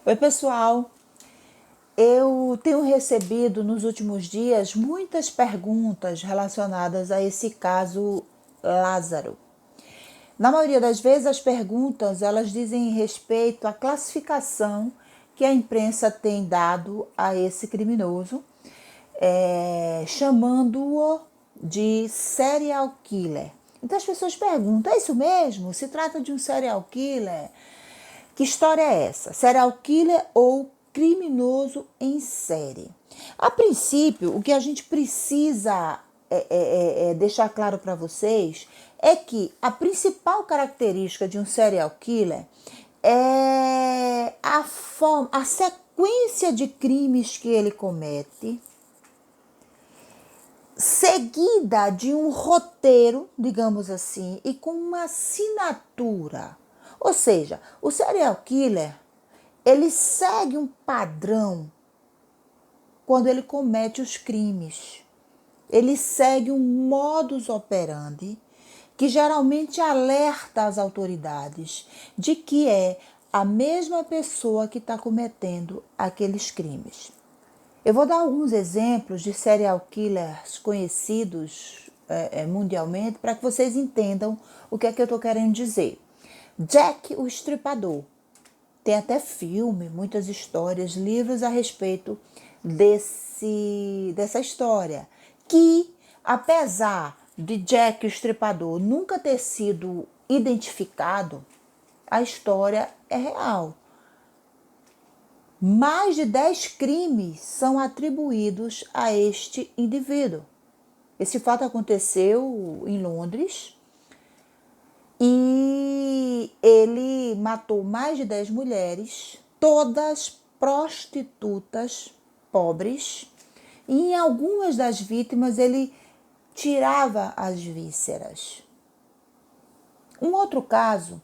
Oi, pessoal. Eu tenho recebido nos últimos dias muitas perguntas relacionadas a esse caso Lázaro. Na maioria das vezes, as perguntas elas dizem respeito à classificação que a imprensa tem dado a esse criminoso, chamando-o de serial killer. Então as pessoas perguntam: é isso mesmo? Se trata de um serial killer? Que história é essa? Serial killer ou criminoso em série? A princípio, o que a gente precisa deixar claro para vocês é que a principal característica de um serial killer é a sequência de crimes que ele comete, seguida de um roteiro, digamos assim, e com uma assinatura. Ou seja, o serial killer, ele segue um padrão quando ele comete os crimes. Ele segue um modus operandi que geralmente alerta as autoridades de que é a mesma pessoa que está cometendo aqueles crimes. Eu vou dar alguns exemplos de serial killers conhecidos mundialmente para que vocês entendam o que é que eu estou querendo dizer. Jack o Estripador. Tem até filme, muitas histórias, livros a respeito dessa história. Que, apesar de Jack o Estripador nunca ter sido identificado, a história é real. Mais de 10 crimes são atribuídos a este indivíduo. Esse fato aconteceu em Londres e ele matou mais de 10 mulheres, todas prostitutas pobres, e em algumas das vítimas ele tirava as vísceras. Um outro caso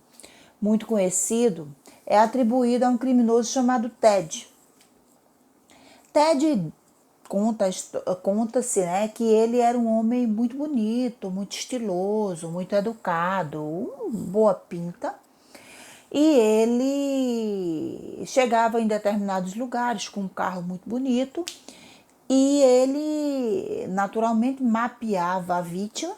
muito conhecido é atribuído a um criminoso chamado Ted. Ted conta-se, né, que ele era um homem muito bonito, muito estiloso, muito educado, boa pinta. E ele chegava em determinados lugares com um carro muito bonito e ele naturalmente mapeava a vítima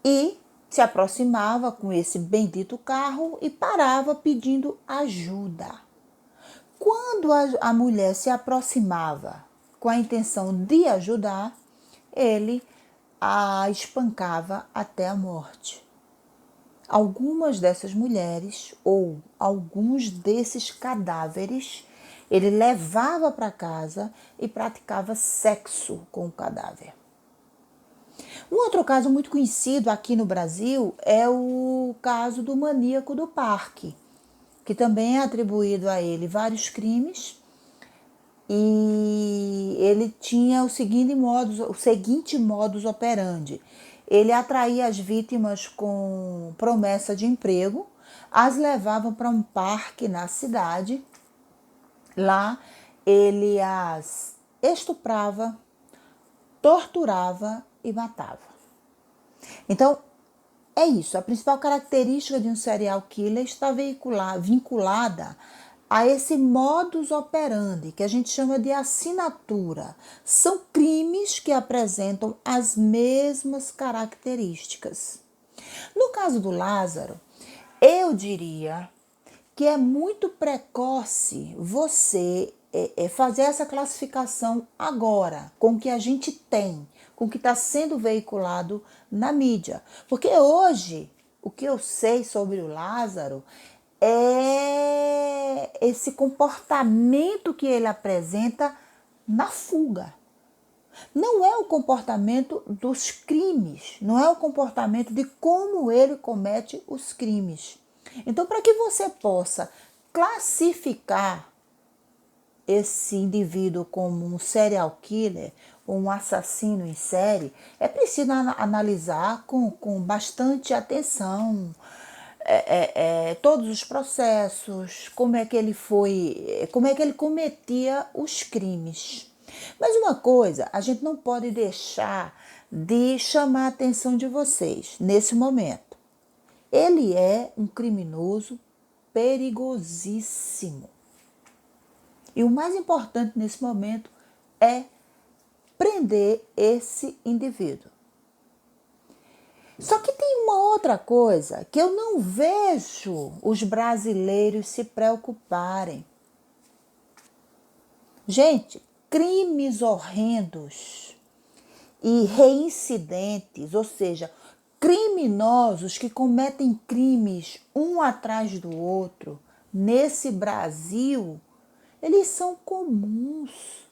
e se aproximava com esse bendito carro e parava pedindo ajuda. Quando a mulher se aproximava com a intenção de ajudar, ele a espancava até a morte. Algumas dessas mulheres ou alguns desses cadáveres ele levava para casa e praticava sexo com o cadáver. Um outro caso muito conhecido aqui no Brasil é o caso do maníaco do parque, que também é atribuído a ele vários crimes, e ele tinha o seguinte modus operandi. Ele atraía as vítimas com promessa de emprego, as levava para um parque na cidade, lá ele as estuprava, torturava e matava. Então, é isso. A principal característica de um serial killer está vinculada a esse modus operandi, que a gente chama de assinatura. São crimes que apresentam as mesmas características. No caso do Lázaro, eu diria que é muito precoce você fazer essa classificação agora, com o que a gente tem, com o que está sendo veiculado na mídia. Porque hoje, o que eu sei sobre o Lázaro é esse comportamento que ele apresenta na fuga. Não é o comportamento dos crimes, não é o comportamento de como ele comete os crimes. Então, para que você possa classificar esse indivíduo como um serial killer ou um assassino em série, é preciso analisar com bastante atenção todos os processos, como é que ele cometia os crimes. Mas uma coisa, a gente não pode deixar de chamar a atenção de vocês nesse momento. Ele é um criminoso perigosíssimo. E o mais importante nesse momento é prender esse indivíduo. Só que tem uma outra coisa que eu não vejo os brasileiros se preocuparem. Gente, crimes horrendos e reincidentes, ou seja, criminosos que cometem crimes um atrás do outro, nesse Brasil, eles são comuns.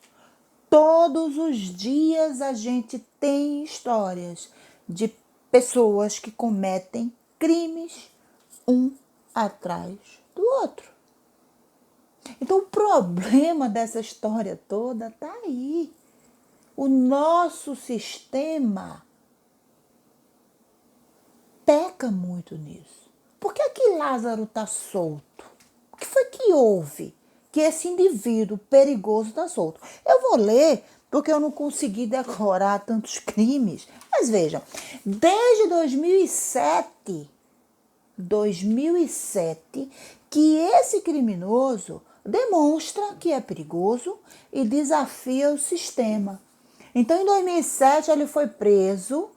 Todos os dias a gente tem histórias de pessoas que cometem crimes um atrás do outro. Então o problema dessa história toda está aí. O nosso sistema peca muito nisso. Por que que Lázaro está solto? O que foi que houve que esse indivíduo perigoso está solto? Eu vou ler porque eu não consegui decorar tantos crimes. Mas vejam, desde 2007 que esse criminoso demonstra que é perigoso e desafia o sistema. Então, em 2007, ele foi preso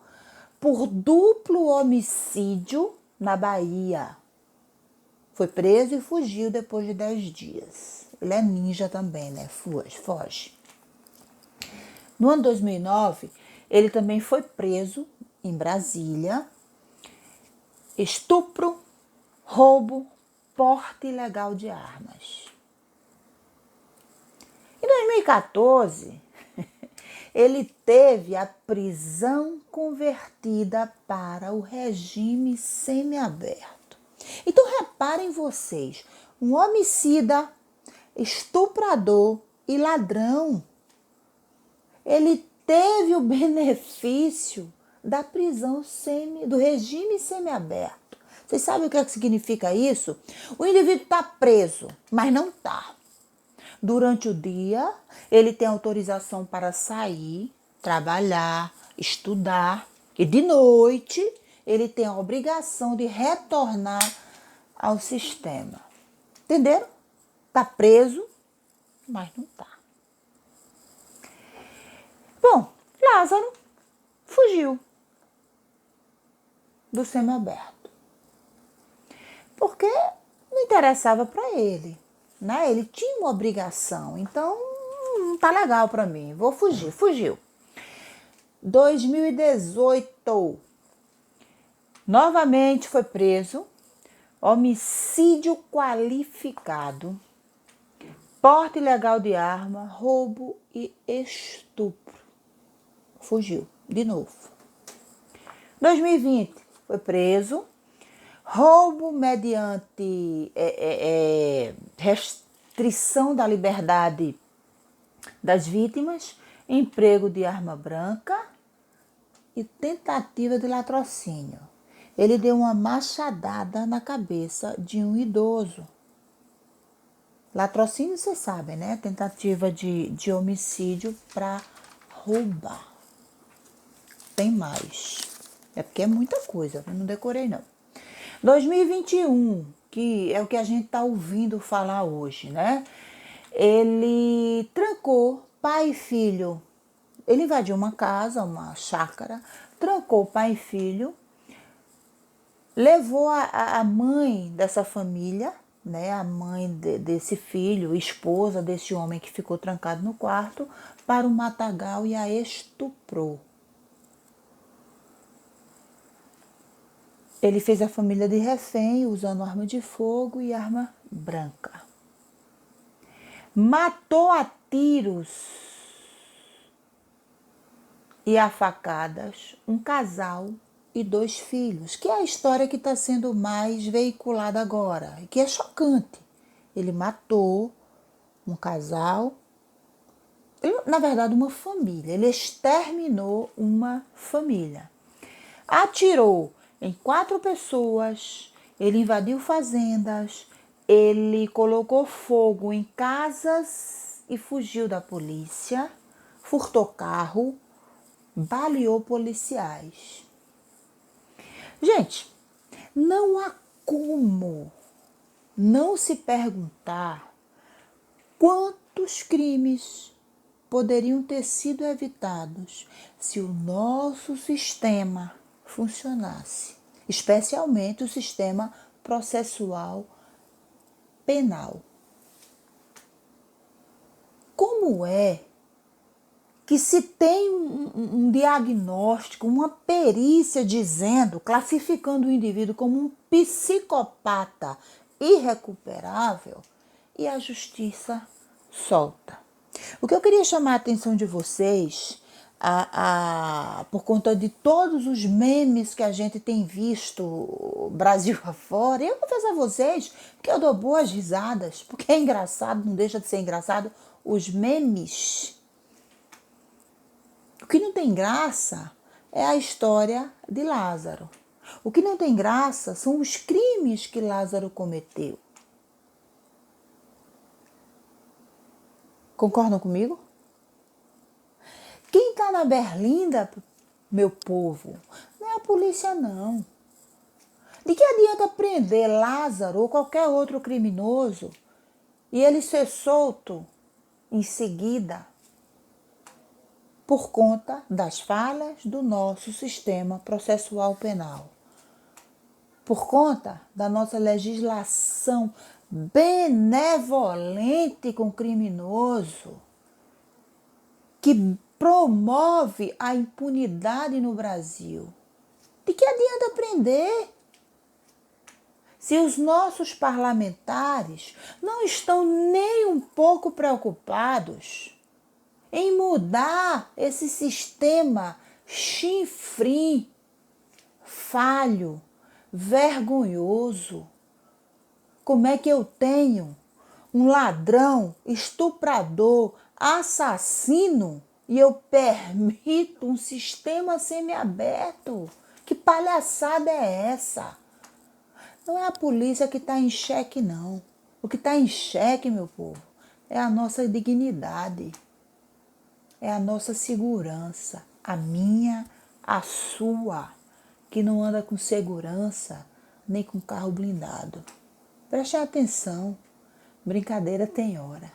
por duplo homicídio na Bahia. Foi preso e fugiu depois de 10 dias. Ele é ninja também, né? Foge. No ano 2009, ele também foi preso em Brasília. Estupro, roubo, porte ilegal de armas. Em 2014, ele teve a prisão convertida para o regime semiaberto. Então reparem vocês, um homicida, estuprador e ladrão, ele teve o benefício da prisão do regime semiaberto. Vocês sabem o que significa isso? O indivíduo está preso, mas não está. Durante o dia, ele tem autorização para sair, trabalhar, estudar. E de noite, ele tem a obrigação de retornar ao sistema. Entenderam? Está preso, mas não está. Bom, Lázaro fugiu do semiaberto. Porque não interessava para ele. Né? Ele tinha uma obrigação, então não tá legal para mim, vou fugir. Fugiu. 2018, novamente foi preso, homicídio qualificado, porte ilegal de arma, roubo e estupro. Fugiu de novo. 2020 foi preso, roubo mediante restrição da liberdade das vítimas, emprego de arma branca e tentativa de latrocínio. Ele deu uma machadada na cabeça de um idoso. Latrocínio, vocês sabem, né? Tentativa de homicídio para roubar. Tem mais. É porque é muita coisa, eu não decorei não. 2021, que é o que a gente está ouvindo falar hoje, né? Ele trancou pai e filho. Ele invadiu uma casa, uma chácara, trancou pai e filho, levou a mãe dessa família, né? A mãe desse filho, esposa desse homem que ficou trancado no quarto, para o matagal e a estuprou. Ele fez a família de refém usando arma de fogo e arma branca. Matou a tiros e a facadas um casal e 2 filhos, que é a história que está sendo mais veiculada agora, e que é chocante. Ele matou um casal, na verdade uma família, ele exterminou uma família. Atirou em 4 pessoas, ele invadiu fazendas, ele colocou fogo em casas e fugiu da polícia, furtou carro, baleou policiais. Gente, não há como não se perguntar quanto quantos crimes poderiam ter sido evitados se o nosso sistema funcionasse, especialmente o sistema processual penal. Como é que se tem um diagnóstico, uma perícia dizendo, classificando o indivíduo como um psicopata irrecuperável e a justiça solta? O que eu queria chamar a atenção de vocês, por conta de todos os memes que a gente tem visto Brasil afora, eu confesso a vocês que eu dou boas risadas, porque é engraçado, não deixa de ser engraçado, os memes. O que não tem graça é a história de Lázaro. O que não tem graça são os crimes que Lázaro cometeu. Concordam comigo? Quem está na berlinda, meu povo, não é a polícia, não. De que adianta prender Lázaro ou qualquer outro criminoso e ele ser solto em seguida por conta das falhas do nosso sistema processual penal? Por conta da nossa legislação benevolente com o criminoso, que promove a impunidade no Brasil. De que adianta prender? Se os nossos parlamentares não estão nem um pouco preocupados em mudar esse sistema chinfrim, falho, vergonhoso. Como é que eu tenho um ladrão, estuprador, assassino e eu permito um sistema semiaberto? Que palhaçada é essa? Não é a polícia que está em xeque, não. O que está em xeque, meu povo, é a nossa dignidade, é a nossa segurança, a minha, a sua, que não anda com segurança nem com carro blindado. Preste atenção, brincadeira tem hora.